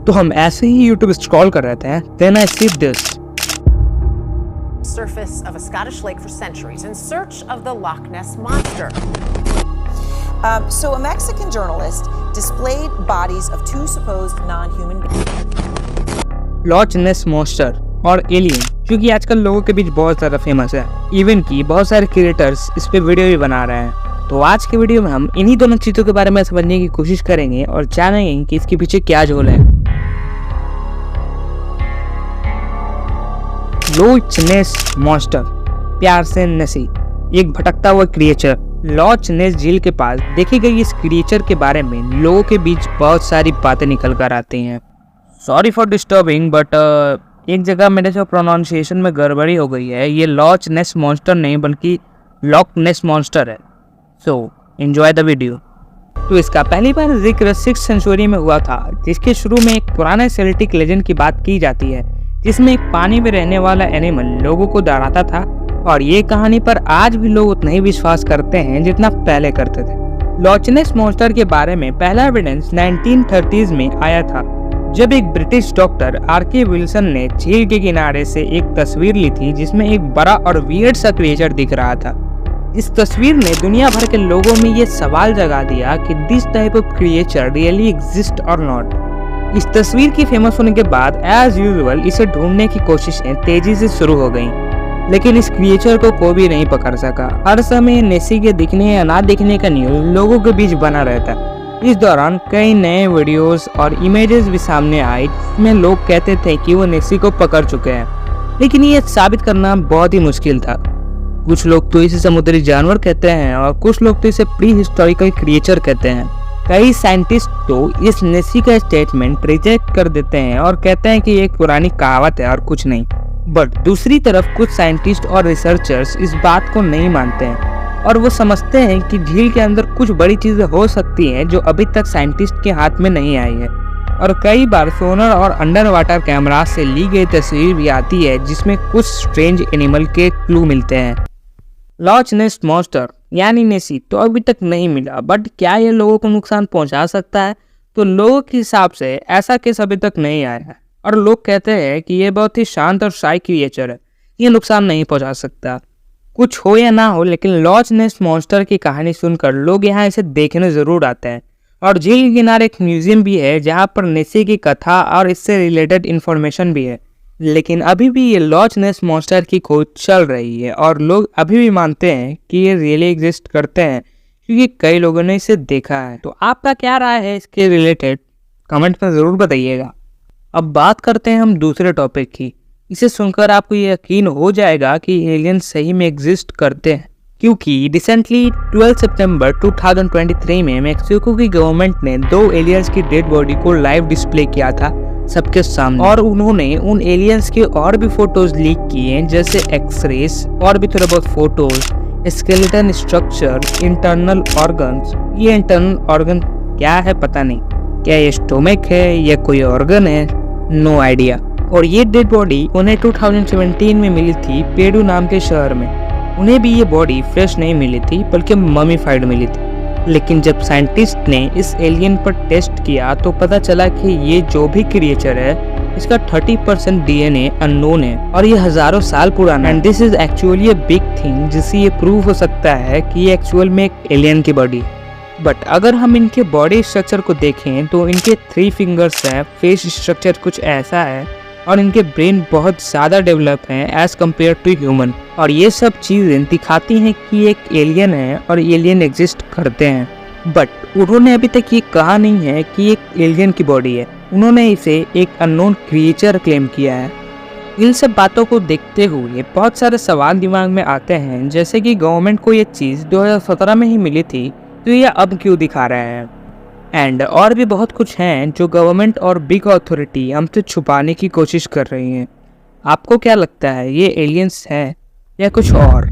तो हम ऐसे ही YouTube स्क्रॉल कर रहे थे, then I see this. Surface of a Scottish lake for centuries in search of the Loch Ness monster. So a Mexican journalist displayed bodies of two supposed non-human beings. Loch ness monster और alien, क्योंकि आजकल लोगों के बीच बहुत ज़्यादा famous है, even कि बहुत सारे क्रिएटर्स इस पे वीडियो भी बना रहे हैं। तो आज के वीडियो में हम इन्हीं दोनों चीज़ों के बारे में समझने की कोशिश करेंगे और जानेंगे कि इसके पीछे क्या झोल है। लॉच नेस मॉन्स्टर, प्यार से नेसी, एक भटकता हुआ क्रिएचर। लॉच नेस झील के पास देखी गई इस क्रिएचर के बारे में लोगों के बीच बहुत सारी बातें निकल कर आती हैं। सॉरी फॉर डिस्टर्बिंग बट एक जगह मेरे से प्रोनाउंसिएशन में गड़बड़ी हो गई है। ये लॉच नेस मॉन्स्टर नहीं बल्कि लॉक नेस मॉन्स्टर है। So enjoy the video. तो इसका पहली बार जिक्र 6th सेंचुरी में हुआ था, जिसके शुरू में एक पुराने सेल्टिक लेजेंड की बात की जाती है, जिसमें एक पानी में रहने वाला एनिमल लोगों को डराता था। और ये कहानी पर आज भी लोग उतना ही विश्वास करते हैं जितना पहले करते थे। लॉच नेस मॉन्स्टर के बारे में पहला एविडेंस 1930s में आया था, जब एक ब्रिटिश डॉक्टर आर.के. विल्सन ने झील के किनारे से एक तस्वीर ली थी जिसमें एक बड़ा और वियर्ड सा क्रिएचर दिख रहा था। इस तस्वीर ने दुनिया भर के लोगों में ये सवाल जगा दिया कि this type of creature really exist और नॉट। इस तस्वीर की फेमस होने के बाद एज यूजुअल इसे ढूंढने की कोशिशें तेजी से शुरू हो गईं, लेकिन इस क्रिएचर को कोई भी नहीं पकड़ सका। हर समय नेसी के दिखने या ना दिखने का न्यूज लोगों के बीच बना रहता। इस दौरान कई नए वीडियोस और इमेजेस भी सामने आए जिसमें लोग कहते थे कि वो नेसी को पकड़ चुके हैं, लेकिन ये साबित करना बहुत ही मुश्किल था। कुछ लोग तो इसे समुद्री जानवर कहते हैं और कुछ लोग तो इसे प्री हिस्टोरिकल क्रिएचर कहते हैं। कई साइंटिस्ट तो इस नेसी का स्टेटमेंट रिजेक्ट कर देते हैं और कहते हैं कि ये एक पुरानी कहावत है और कुछ नहीं। बट दूसरी तरफ कुछ साइंटिस्ट और रिसर्चर्स इस बात को नहीं मानते हैं और वो समझते हैं कि झील के अंदर कुछ बड़ी चीजें हो सकती हैं जो अभी तक साइंटिस्ट के हाथ में नहीं आई है। और कई बार सोनर और अंडर वाटर कैमरा से ली गई तस्वीर भी आती है जिसमें कुछ स्ट्रेंज एनिमल के क्लू मिलते हैं। लॉच नेस मॉन्स्टर यानी नेसी तो अभी तक नहीं मिला, बट क्या ये लोगों को नुकसान पहुंचा सकता है? तो लोगों के हिसाब से ऐसा केस अभी तक नहीं आया है और लोग कहते हैं कि ये बहुत ही शांत और शाय क्रिएचर है, ये नुकसान नहीं पहुंचा सकता। कुछ हो या ना हो, लेकिन लॉच नेस मॉन्स्टर की कहानी सुनकर लोग यहाँ इसे देखने जरूर आते हैं। और झील के किनारे एक म्यूजियम भी है जहाँ पर नेसी की कथा और इससे रिलेटेड इन्फॉर्मेशन भी है। लेकिन अभी भी ये लॉच नेस मॉन्स्टर की खोज चल रही है और लोग अभी भी मानते हैं कि ये रियली एग्जिस्ट करते हैं, क्योंकि कई लोगों ने इसे देखा है। तो आपका क्या राय है इसके रिलेटेड, कमेंट में ज़रूर बताइएगा। अब बात करते हैं हम दूसरे टॉपिक की। इसे सुनकर आपको ये यकीन हो जाएगा कि एलियन सही में एग्जिस्ट करते हैं, क्योंकि रिसेंटली 12 सितंबर 2023 में मैक्सिको की गवर्नमेंट ने 2 एलियंस की डेड बॉडी को लाइव डिस्प्ले किया था सबके सामने, और उन्होंने उन एलियंस के और भी फोटोज लीक किए, जैसे एक्सरेस और भी थोड़े बहुत photos, skeleton structure, internal organs. ये इंटरनल ऑर्गन क्या है पता नहीं, क्या ये स्टोमक है या कोई ऑर्गन है, नो आइडिया। और ये डेड बॉडी उन्हें 2017 में मिली थी पेरू नाम के शहर में। उन्हें भी ये बॉडी फ्रेश नहीं मिली थी बल्कि ममीफाइड मिली थी। लेकिन जब साइंटिस्ट ने इस एलियन पर टेस्ट किया तो पता चला कि ये जो भी क्रिएचर है इसका 30% डीएनए अननोन है और ये हजारों साल पुराना है। And this is actually a big thing, जिससे ये प्रूव हो सकता है कि ये एक्चुअल में एक एलियन की बॉडी है। बट अगर हम इनके बॉडी स्ट्रक्चर को देखें तो इनके 3 फिंगर्स हैं, फेस स्ट्रक्चर कुछ ऐसा है और इनके ब्रेन बहुत ज़्यादा डेवलप हैं एज कम्पेयर टू ह्यूमन। और ये सब चीज़ें दिखाती हैं कि एक एलियन है और एलियन एग्जिस्ट करते हैं। बट उन्होंने अभी तक ये कहा नहीं है कि एक एलियन की बॉडी है, उन्होंने इसे एक अननोन क्रिएचर क्लेम किया है। इन सब बातों को देखते हुए बहुत सारे सवाल दिमाग में आते हैं, जैसे कि गवर्नमेंट को ये चीज़ 2017 में ही मिली थी तो ये अब क्यों दिखा रहे हैं। एंड और भी बहुत कुछ हैं जो गवर्नमेंट और बिग अथॉरिटी हमसे छुपाने की कोशिश कर रही हैं। आपको क्या लगता है, ये एलियंस हैं या कुछ और?